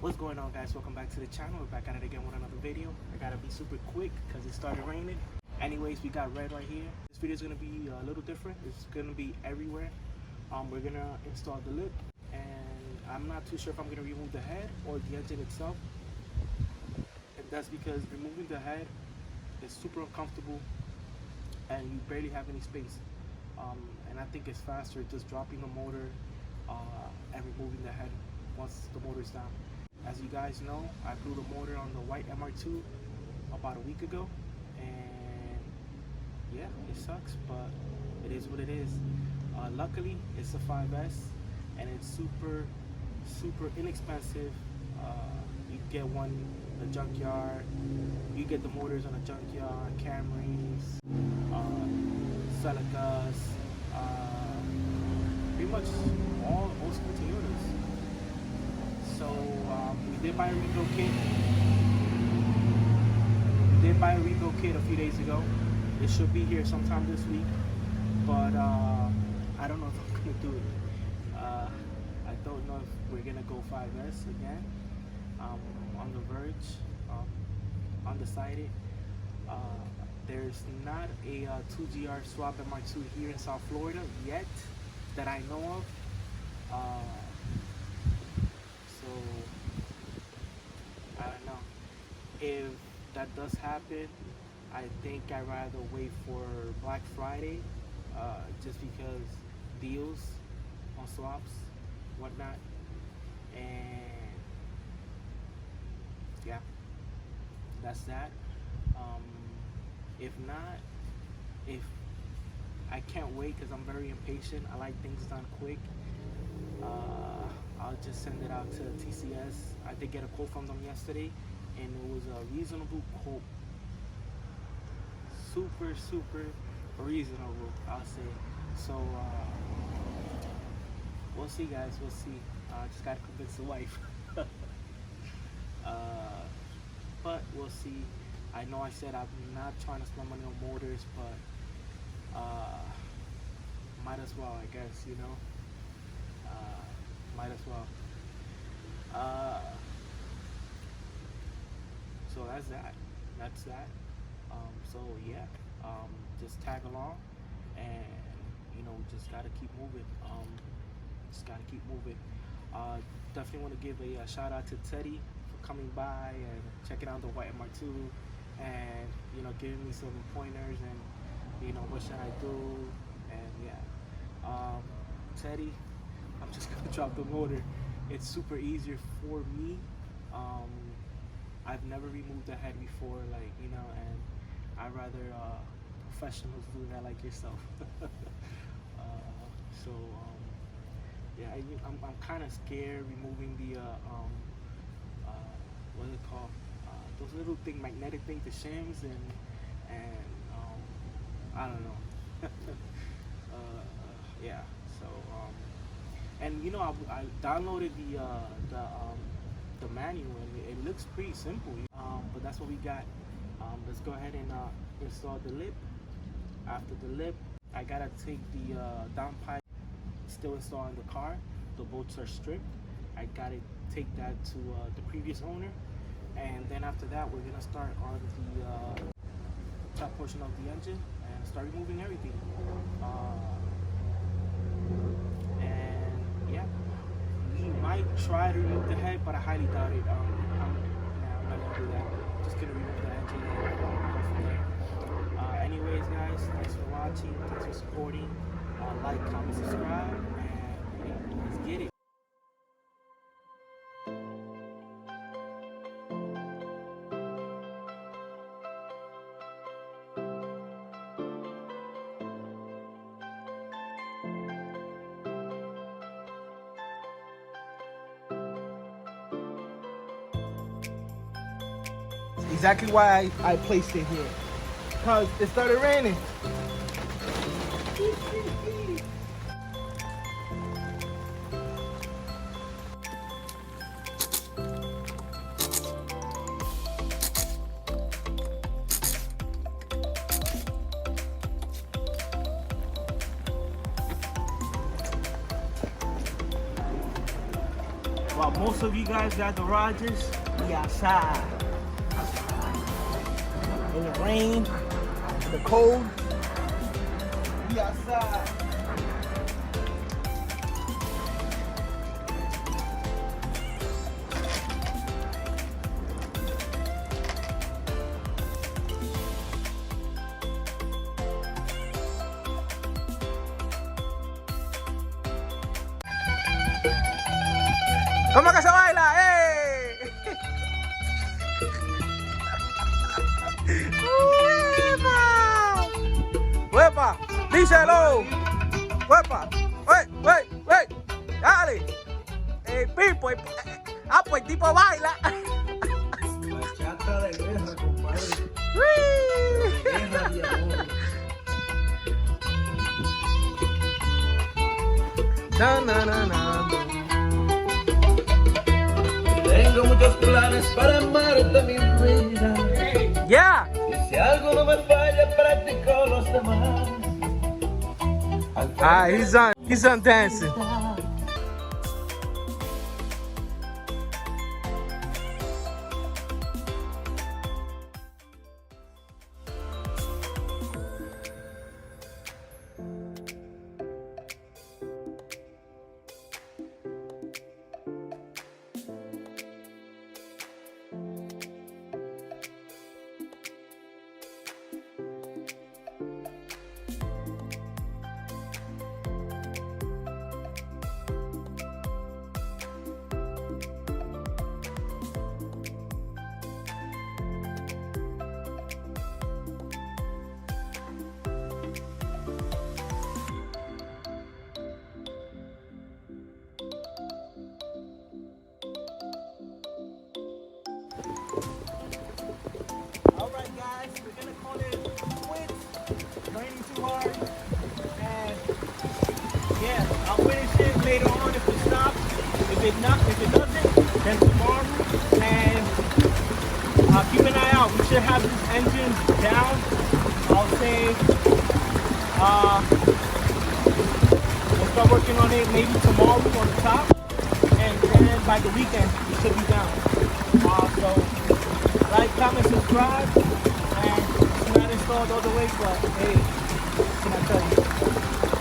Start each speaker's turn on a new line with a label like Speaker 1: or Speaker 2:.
Speaker 1: What's going on, guys? Welcome back to the channel. We're back at it again with another video. I gotta be super quick because it started raining. Anyways, we got red right here. This video is gonna be a little different. It's gonna be everywhere. We're gonna install the lip, and I'm not too sure if I'm gonna remove the head or the engine itself. And that's because removing the head is super uncomfortable and you barely have any space. And I think it's faster just dropping the motor and removing the head once the motor's down. As you guys know, I blew the motor on the white MR2 about a week ago, and yeah, it sucks, but it is what it is. Luckily, it's a 5S, and it's super inexpensive. You get one in the junkyard. You get the motors on the junkyard, Camrys, Celicas, pretty much all old school Toyotas. So we did buy a rebuild kit. A few days ago. It should be here sometime this week, but I don't know if I'm gonna do it. I don't know if we're gonna go 5S again. On the verge, undecided. There's not a 2GR swap MR2 here in South Florida yet that I know of. So I don't know. If that does happen, I think I'd rather wait for Black Friday, just because deals on swaps, whatnot, and yeah, that's that. If not, if I can't wait because I'm very impatient, I like things done quick, I'll just send it out to TCS. I did get a quote from them yesterday, and it was a reasonable quote. Super reasonable, I'll say. So we'll see, guys. We'll see. Just gotta convince the wife. But we'll see. I know I said I'm not trying to spend money on motors, but might as well, I guess, you know. Might as well. So that's that. So yeah, just tag along, and you know, just gotta keep moving. Definitely want to give a shout out to Teddy for coming by and checking out the white MR2, and you know, giving me some pointers and you know, what should I do, and yeah. Teddy, I'm just gonna drop the motor. It's super easier for me. I've never removed the head before, like, you know, and I'd rather professionals do that like yourself. So yeah, I'm kind of scared removing the what is it called? Those little magnetic thing, the shims, and I don't know. Yeah. So and you know, I downloaded the manual, and it looks pretty simple. But that's what we got. Let's go ahead and install the lip. After the lip, I gotta take the downpipe, still installed in the car. The bolts are stripped. I gotta take that to the previous owner, and then after that, we're gonna start on the top portion of the engine and start removing everything. And yeah, we might try to remove the head, but I highly doubt it. I'm not gonna do that. Just gonna remove the engine and go from there. Anyways, guys, thanks for watching. Thanks for supporting. Like, comment, subscribe, and yeah, let's get it. Exactly why I placed it here, because it started raining. While most of you guys got garages, we outside. In the rain, the cold, we outside.
Speaker 2: ¿Cómo que se baila? ¡Ey! ¡Huepa! ¡Huepa! ¡Díselo! ¡Huepa! ¡Wey! ¡Wey! ¡Wey! ¡Dale! Pipo, pues el tipo baila.
Speaker 1: Bachata de guerra, compadre.
Speaker 2: ¡Uy!
Speaker 1: Guerra de amor.
Speaker 2: Na, na, na, na.
Speaker 3: Tengo muchos planes para amarte, mi vida.
Speaker 2: Yeah!
Speaker 3: Y si algo no me falla, practico los demás.
Speaker 2: Ah, he's on dancing.
Speaker 1: Alright guys, we're gonna call it quits. Raining too hard. And yeah, I'll finish it later on if it stops. If it doesn't, then tomorrow. And keep an eye out. We should have this engine down. I'll say we'll start working on it maybe tomorrow on the top. And then by the weekend it should be down. So like, comment, subscribe, and it's not installed all the way, but hey, what can I tell you?